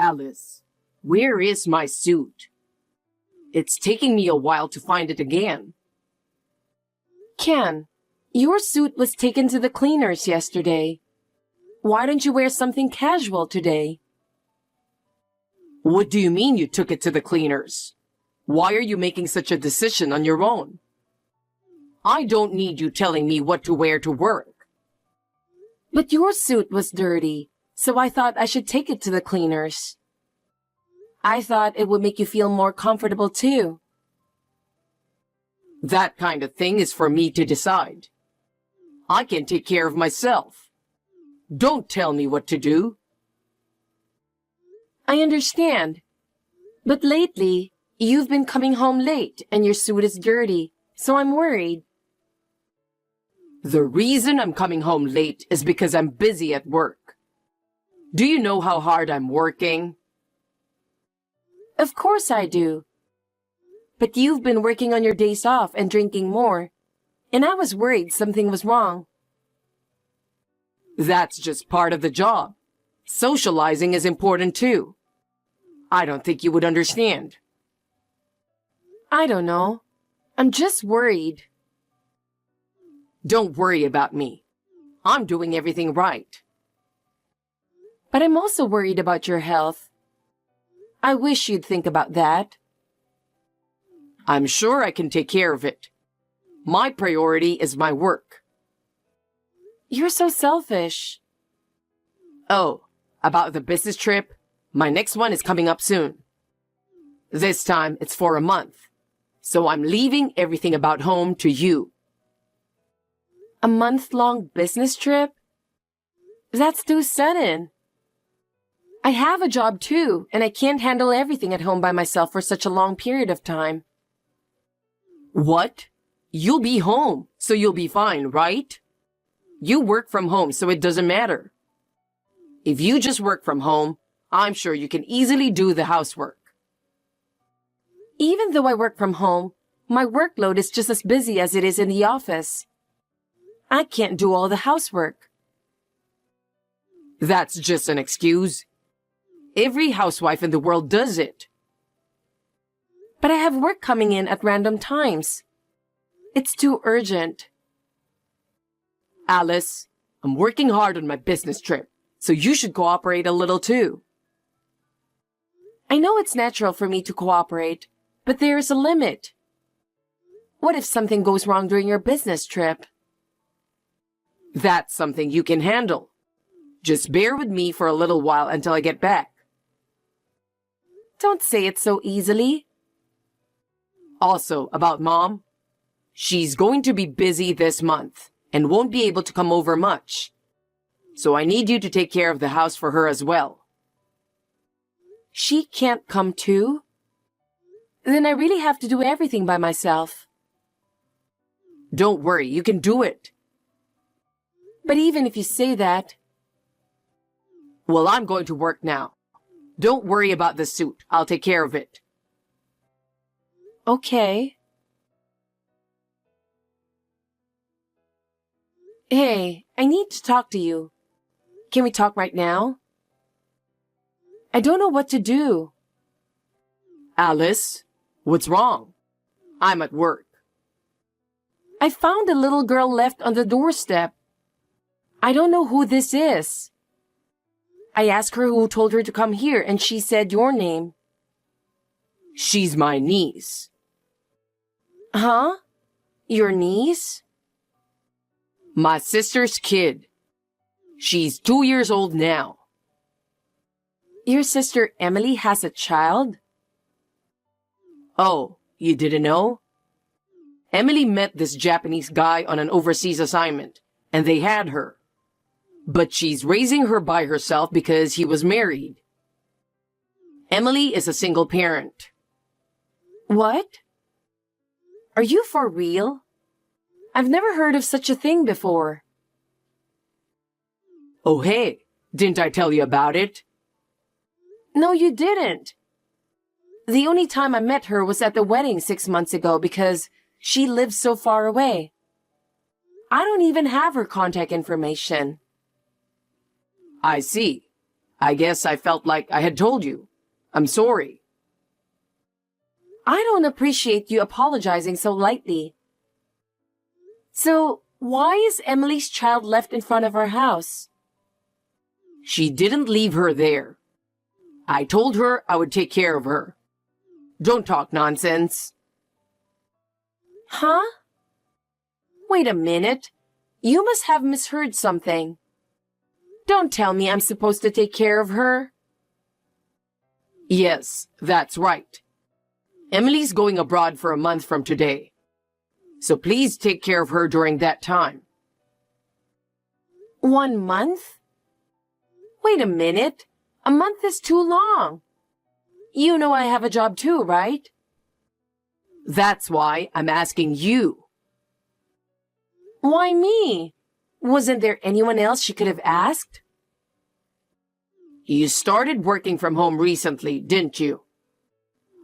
Alice, where is my suit? It's taking me a while to find it again. Ken, your suit was taken to the cleaners yesterday. Why don't you wear something casual today? What do you mean you took it to the cleaners? Why are you making such a decision on your own? I don't need you telling me what to wear to work. But your suit was dirty, so I thought I should take it to the cleaners. I thought it would make you feel more comfortable too. That kind of thing is for me to decide. I can take care of myself. Don't tell me what to do. I understand. But lately, you've been coming home late and your suit is dirty, so I'm worried. The reason I'm coming home late is because I'm busy at work. Do you know how hard I'm working? Of course I do. But you've been working on your days off and drinking more, and I was worried something was wrong. That's just part of the job. Socializing is important too. I don't think you would understand. I don't know. I'm just worried. Don't worry about me. I'm doing everything right. But I'm also worried about your health. I wish you'd think about that. I'm sure I can take care of it. My priority is my work. You're so selfish. Oh, about the business trip? My next one is coming up soon. This time it's for a month. So I'm leaving everything about home to you. A month-long business trip? That's too sudden. I have a job too, and I can't handle everything at home by myself for such a long period of time. What? You'll be home, so you'll be fine, right? You work from home, so it doesn't matter. If you just work from home, I'm sure you can easily do the housework. Even though I work from home, my workload is just as busy as it is in the office. I can't do all the housework. That's just an excuse. Every housewife in the world does it. But I have work coming in at random times. It's too urgent. Alice, I'm working hard on my business trip, so you should cooperate a little too. I know it's natural for me to cooperate, but there is a limit. What if something goes wrong during your business trip? That's something you can handle. Just bear with me for a little while until I get back. Don't say it so easily. Also, about Mom, she's going to be busy this month and won't be able to come over much. So I need you to take care of the house for her as well. She can't come too? Then I really have to do everything by myself. Don't worry, you can do it. But even if you say that... Well, I'm going to work now. Don't worry about the suit. I'll take care of it. Okay. Hey, I need to talk to you. Can we talk right now? I don't know what to do. Alice, what's wrong? I'm at work. I found a little girl left on the doorstep. I don't know who this is. I asked her who told her to come here, and she said your name. She's my niece. Huh? Your niece? My sister's kid. She's 2 years old now. Your sister Emily has a child? Oh, you didn't know? Emily met this Japanese guy on an overseas assignment, and they had her. But she's raising her by herself because he was married. Emily is a single parent. What? Are you for real? I've never heard of such a thing before. Oh hey, didn't I tell you about it? No, you didn't. The only time I met her was at the wedding 6 months ago because she lives so far away. I don't even have her contact information. I see. I guess I felt like I had told you. I'm sorry. I don't appreciate you apologizing so lightly. So, why is Emily's child left in front of our house? She didn't leave her there. I told her I would take care of her. Don't talk nonsense. Huh? Wait a minute. You must have misheard something. Don't tell me I'm supposed to take care of her. Yes, that's right. Emily's going abroad for a month from today. So please take care of her during that time. 1 month? Wait a minute. A month is too long. You know I have a job too, right? That's why I'm asking you. Why me? Wasn't there anyone else she could have asked? You started working from home recently, didn't you?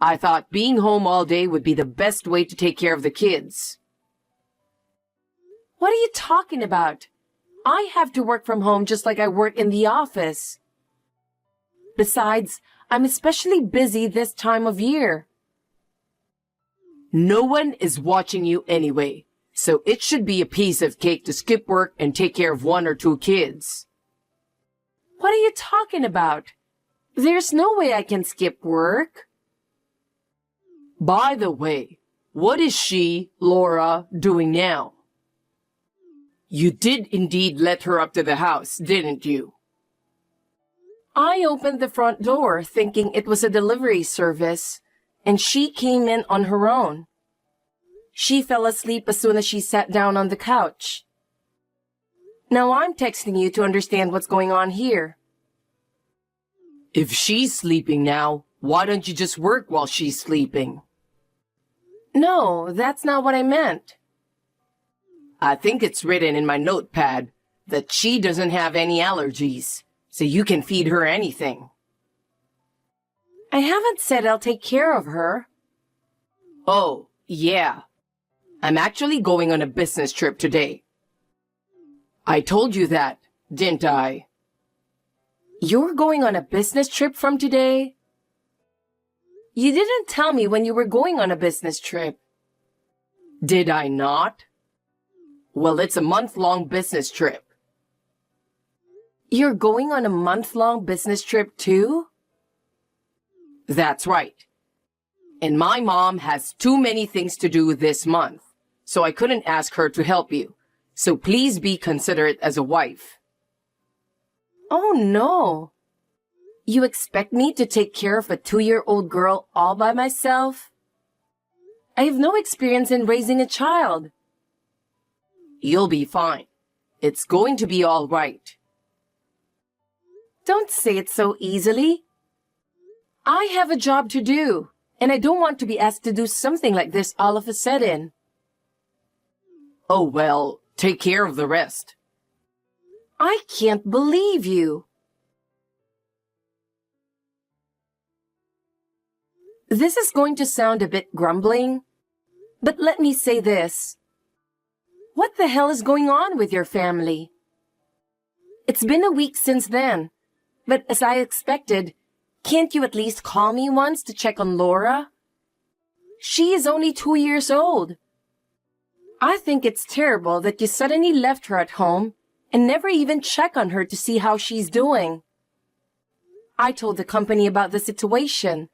I thought being home all day would be the best way to take care of the kids. What are you talking about? I have to work from home just like I work in the office. Besides, I'm especially busy this time of year. No one is watching you anyway, so it should be a piece of cake to skip work and take care of 1 or 2 kids. What are you talking about? There's no way I can skip work. By the way, what is she, Laura, doing now? You did indeed let her up to the house, didn't you? I opened the front door thinking it was a delivery service, and she came in on her own. She fell asleep as soon as she sat down on the couch. Now I'm texting you to understand what's going on here. If she's sleeping now, why don't you just work while she's sleeping? No, that's not what I meant. I think it's written in my notepad that she doesn't have any allergies, so you can feed her anything. I haven't said I'll take care of her. Oh, yeah. I'm actually going on a business trip today. I told you that, didn't I? You're going on a business trip from today? You didn't tell me when you were going on a business trip. Did I not? Well, it's a month-long business trip. You're going on a month-long business trip too? That's right. And my mom has too many things to do this month, so I couldn't ask her to help you. So please be considerate as a wife. Oh no. You expect me to take care of a 2-year-old girl all by myself? I have no experience in raising a child. You'll be fine. It's going to be all right. Don't say it so easily. I have a job to do, and I don't want to be asked to do something like this all of a sudden. Oh, well, take care of the rest. I can't believe you. This is going to sound a bit grumbling, but let me say this. What the hell is going on with your family? It's been a week since then, but as I expected, can't you at least call me once to check on Laura? She is only 2 years old. I think it's terrible that you suddenly left her at home and never even check on her to see how she's doing. I told the company about the situation,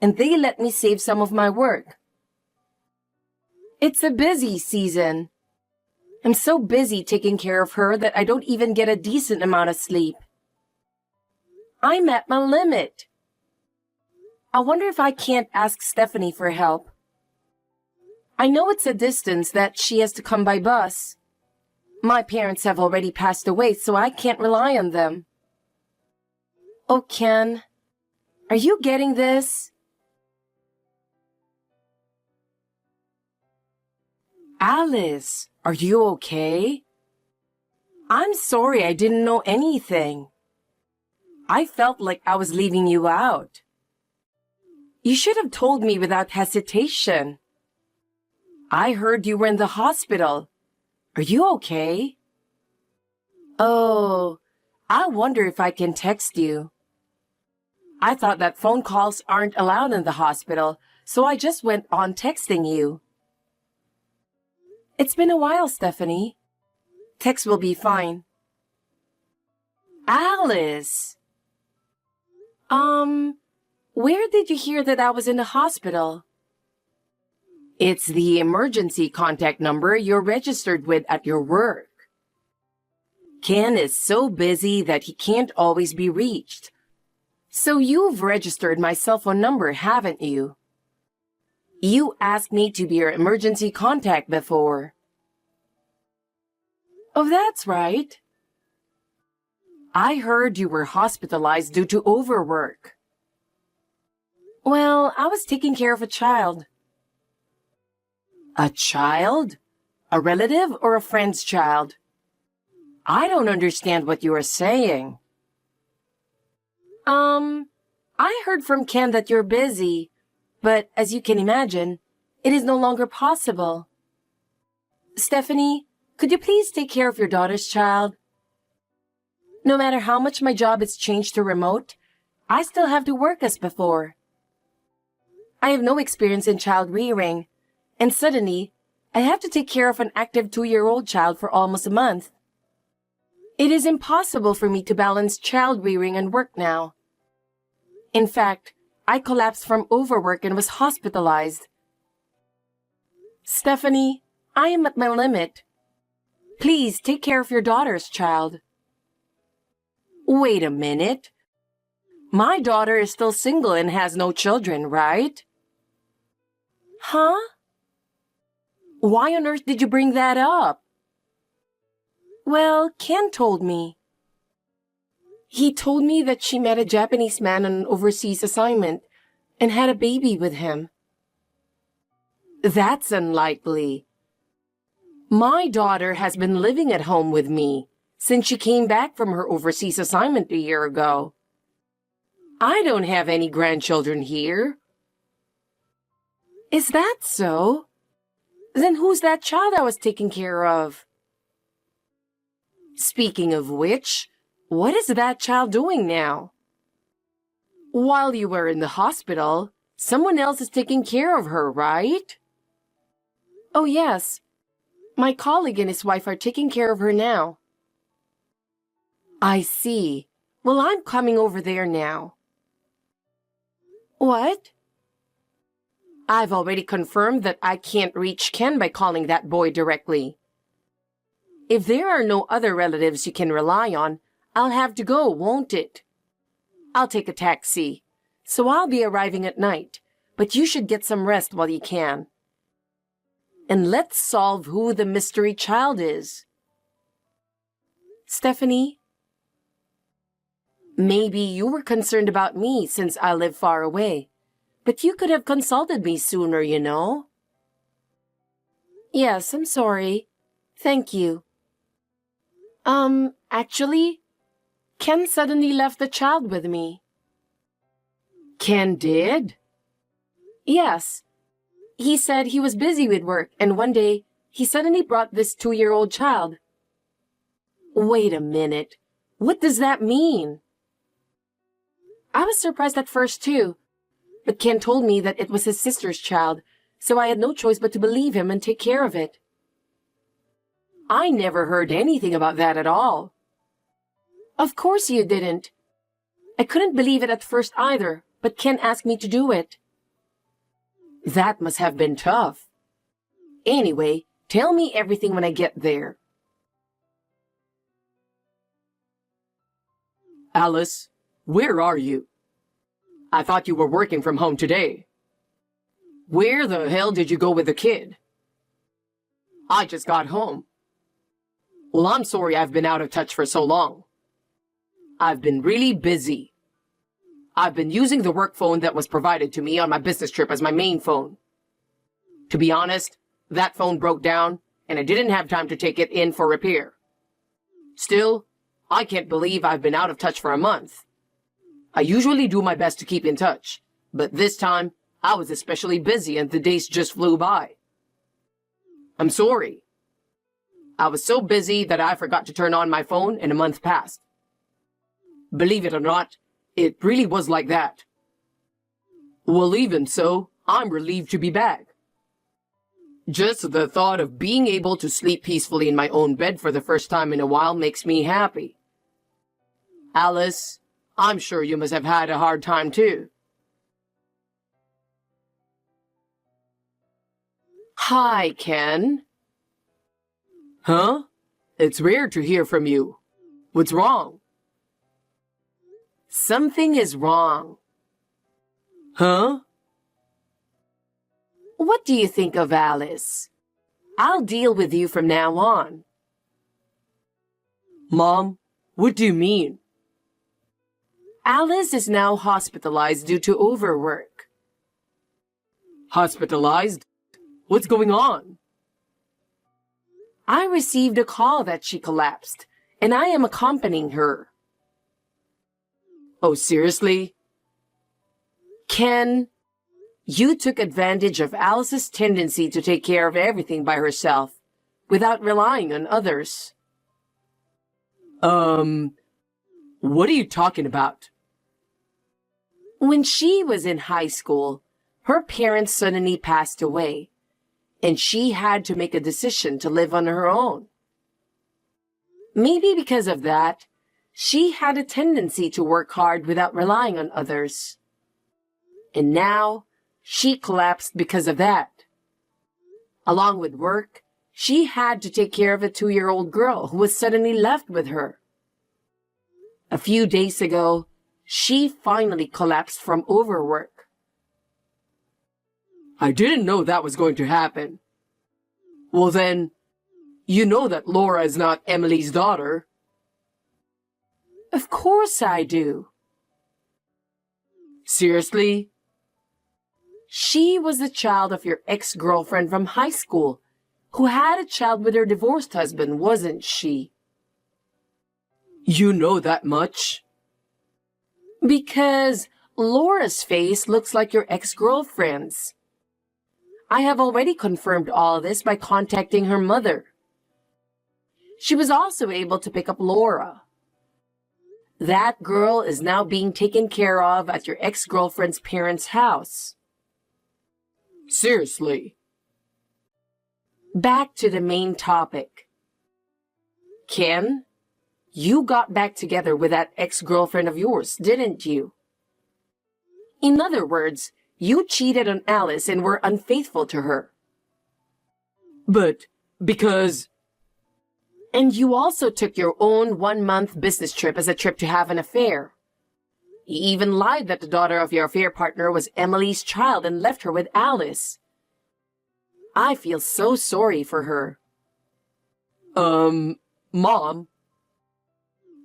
and they let me save some of my work. It's a busy season. I'm so busy taking care of her that I don't even get a decent amount of sleep. I'm at my limit. I wonder if I can't ask Stephanie for help. I know it's a distance that she has to come by bus. My parents have already passed away, so I can't rely on them. Oh, Ken, are you getting this? Alice, are you okay? I'm sorry I didn't know anything. I felt like I was leaving you out. You should have told me without hesitation. I heard you were in the hospital. Are you okay? Oh, I wonder if I can text you. I thought that phone calls aren't allowed in the hospital, so I just went on texting you. It's been a while, Stephanie. Text will be fine. Alice! Where did you hear that I was in the hospital? It's the emergency contact number you're registered with at your work. Ken is so busy that he can't always be reached. So you've registered my cell phone number, haven't you? You asked me to be your emergency contact before. Oh, that's right. I heard you were hospitalized due to overwork. Well, I was taking care of a child. A child? A relative or a friend's child? I don't understand what you are saying. I heard from Ken that you're busy, but as you can imagine, it is no longer possible. Stephanie, could you please take care of your daughter's child? No matter how much my job is changed to remote, I still have to work as before. I have no experience in child rearing, and suddenly, I have to take care of an active 2-year-old child for almost a month. It is impossible for me to balance child rearing and work now. In fact, I collapsed from overwork and was hospitalized. Stephanie, I am at my limit. Please take care of your daughter's child. Wait a minute. My daughter is still single and has no children, right? Huh? Why on earth did you bring that up? Well, Ken told me. He told me that she met a Japanese man on an overseas assignment and had a baby with him. That's unlikely. My daughter has been living at home with me since she came back from her overseas assignment a year ago. I don't have any grandchildren here. Is that so? Then who's that child I was taking care of? Speaking of which, what is that child doing now? While you were in the hospital, someone else is taking care of her, right? Oh, yes. My colleague and his wife are taking care of her now. I see. Well, I'm coming over there now. What? I've already confirmed that I can't reach Ken by calling that boy directly. If there are no other relatives you can rely on, I'll have to go, won't it? I'll take a taxi, so I'll be arriving at night, but you should get some rest while you can. And let's solve who the mystery child is. Stephanie? Maybe you were concerned about me since I live far away, but you could have consulted me sooner, you know. Yes, I'm sorry. Thank you. Actually, Ken suddenly left the child with me. Ken did? Yes. He said he was busy with work, and one day, he suddenly brought this 2-year-old child. Wait a minute. What does that mean? I was surprised at first, too. But Ken told me that it was his sister's child, so I had no choice but to believe him and take care of it. I never heard anything about that at all. Of course you didn't. I couldn't believe it at first either, but Ken asked me to do it. That must have been tough. Anyway, tell me everything when I get there. Alice, where are you? I thought you were working from home today. Where the hell did you go with the kid? I just got home. Well, I'm sorry I've been out of touch for so long. I've been really busy. I've been using the work phone that was provided to me on my business trip as my main phone. To be honest, that phone broke down, and I didn't have time to take it in for repair. Still, I can't believe I've been out of touch for a month. I usually do my best to keep in touch, but this time, I was especially busy and the days just flew by. I'm sorry. I was so busy that I forgot to turn on my phone and a month passed. Believe it or not, it really was like that. Well, even so, I'm relieved to be back. Just the thought of being able to sleep peacefully in my own bed for the first time in a while makes me happy. Alice, I'm sure you must have had a hard time too. Hi, Ken. Huh? It's weird to hear from you. What's wrong? Something is wrong. Huh? What do you think of Alice? I'll deal with you from now on. Mom, what do you mean? Alice is now hospitalized due to overwork. Hospitalized? What's going on? I received a call that she collapsed, and I am accompanying her. Oh, seriously? Ken, you took advantage of Alice's tendency to take care of everything by herself, without relying on others. What are you talking about? When she was in high school, her parents suddenly passed away, and she had to make a decision to live on her own. Maybe because of that, she had a tendency to work hard without relying on others. And now, she collapsed because of that. Along with work, she had to take care of a 2-year-old girl who was suddenly left with her. A few days ago, she finally collapsed from overwork. I didn't know that was going to happen. Well then, you know that Laura is not Emily's daughter. Of course I do. Seriously? She was the child of your ex-girlfriend from high school, who had a child with her divorced husband, wasn't she? You know that much? Because Laura's face looks like your ex-girlfriend's. I have already confirmed all this by contacting her mother. She was also able to pick up Laura. That girl is now being taken care of at your ex-girlfriend's parents' house. Seriously? Back to the main topic. Ken, you got back together with that ex-girlfriend of yours, didn't you? In other words, you cheated on Alice and were unfaithful to her. But, because... And you also took your own 1-month business trip as a trip to have an affair. You even lied that the daughter of your affair partner was Emily's child and left her with Alice. I feel so sorry for her. Mom?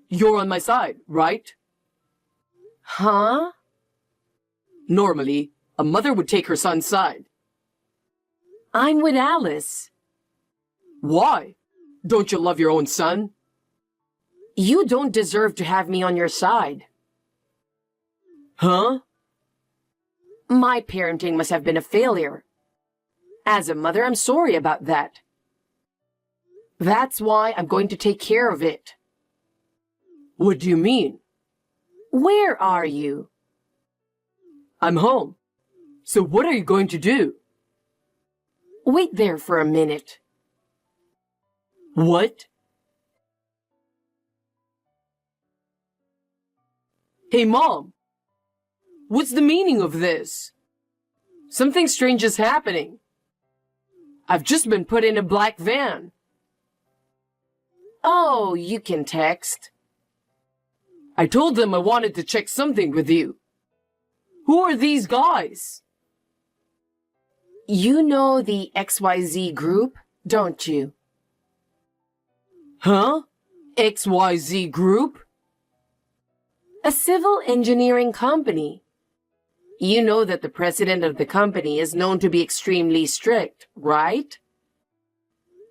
You're on my side, right? Huh? Normally, a mother would take her son's side. I'm with Alice. Why? Don't you love your own son? You don't deserve to have me on your side. Huh? My parenting must have been a failure. As a mother, I'm sorry about that. That's why I'm going to take care of it. What do you mean? Where are you? I'm home. So what are you going to do? Wait there for a minute. What? Hey, Mom! What's the meaning of this? Something strange is happening. I've just been put in a black van. Oh, you can text. I told them I wanted to check something with you. Who are these guys? You know the XYZ group, don't you? Huh? XYZ Group? A civil engineering company. You know that the president of the company is known to be extremely strict, right?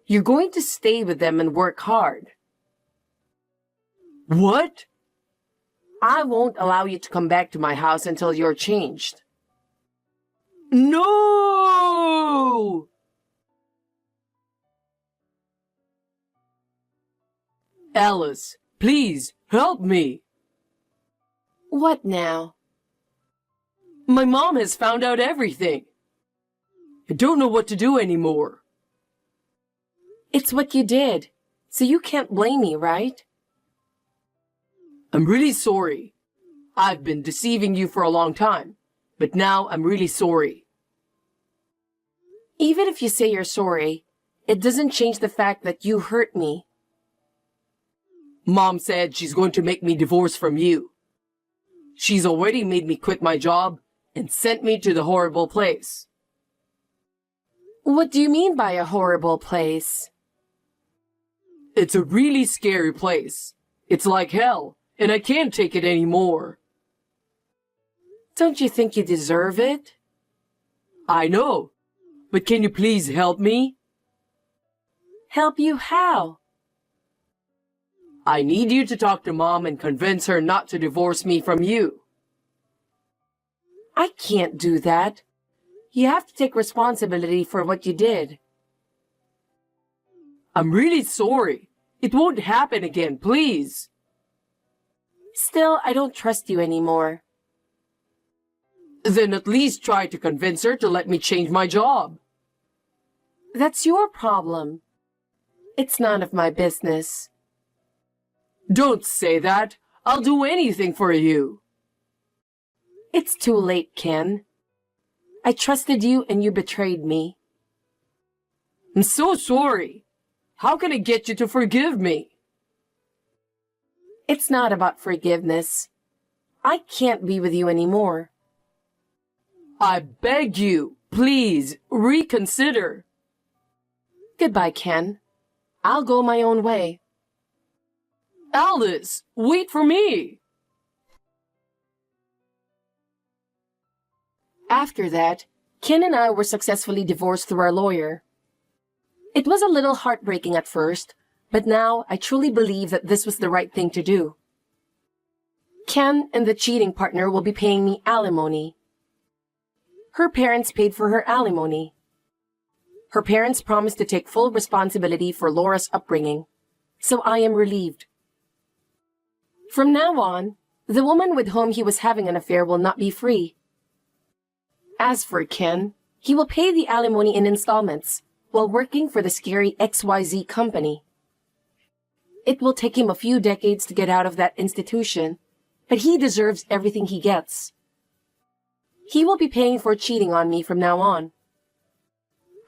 You're going to stay with them and work hard. What? I won't allow you to come back to my house until you're changed. No! Alice, please, help me. What now? My mom has found out everything. I don't know what to do anymore. It's what you did, so you can't blame me, right? I'm really sorry. I've been deceiving you for a long time, but now I'm really sorry. Even if you say you're sorry, it doesn't change the fact that you hurt me. Mom said she's going to make me divorce from you. She's already made me quit my job and sent me to the horrible place. What do you mean by a horrible place? It's a really scary place. It's like hell, and I can't take it anymore. Don't you think you deserve it? I know, but can you please help me? Help you how? I need you to talk to Mom and convince her not to divorce me from you. I can't do that. You have to take responsibility for what you did. I'm really sorry. It won't happen again, please. Still, I don't trust you anymore. Then at least try to convince her to let me change my job. That's your problem. It's none of my business. Don't say that. I'll do anything for you. It's too late, Ken. I trusted you and you betrayed me. I'm so sorry. How can I get you to forgive me? It's not about forgiveness. I can't be with you anymore. I beg you, please, reconsider. Goodbye, Ken. I'll go my own way. Alice, wait for me. After that, Ken and I were successfully divorced through our lawyer. It was a little heartbreaking at first, but now I truly believe that this was the right thing to do. Ken and the cheating partner will be paying me alimony. Her parents paid for her alimony. Her parents promised to take full responsibility for Laura's upbringing, so I am relieved. From now on, the woman with whom he was having an affair will not be free. As for Ken, he will pay the alimony in installments while working for the scary XYZ company. It will take him a few decades to get out of that institution, but he deserves everything he gets. He will be paying for cheating on me from now on.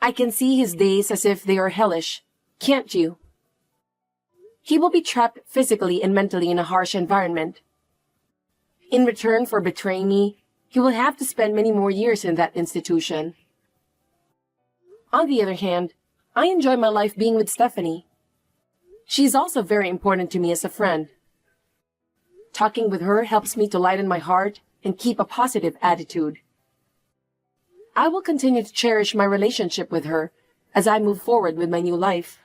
I can see his days as if they are hellish, can't you? He will be trapped physically and mentally in a harsh environment. In return for betraying me, he will have to spend many more years in that institution. On the other hand, I enjoy my life being with Stephanie. She is also very important to me as a friend. Talking with her helps me to lighten my heart and keep a positive attitude. I will continue to cherish my relationship with her as I move forward with my new life.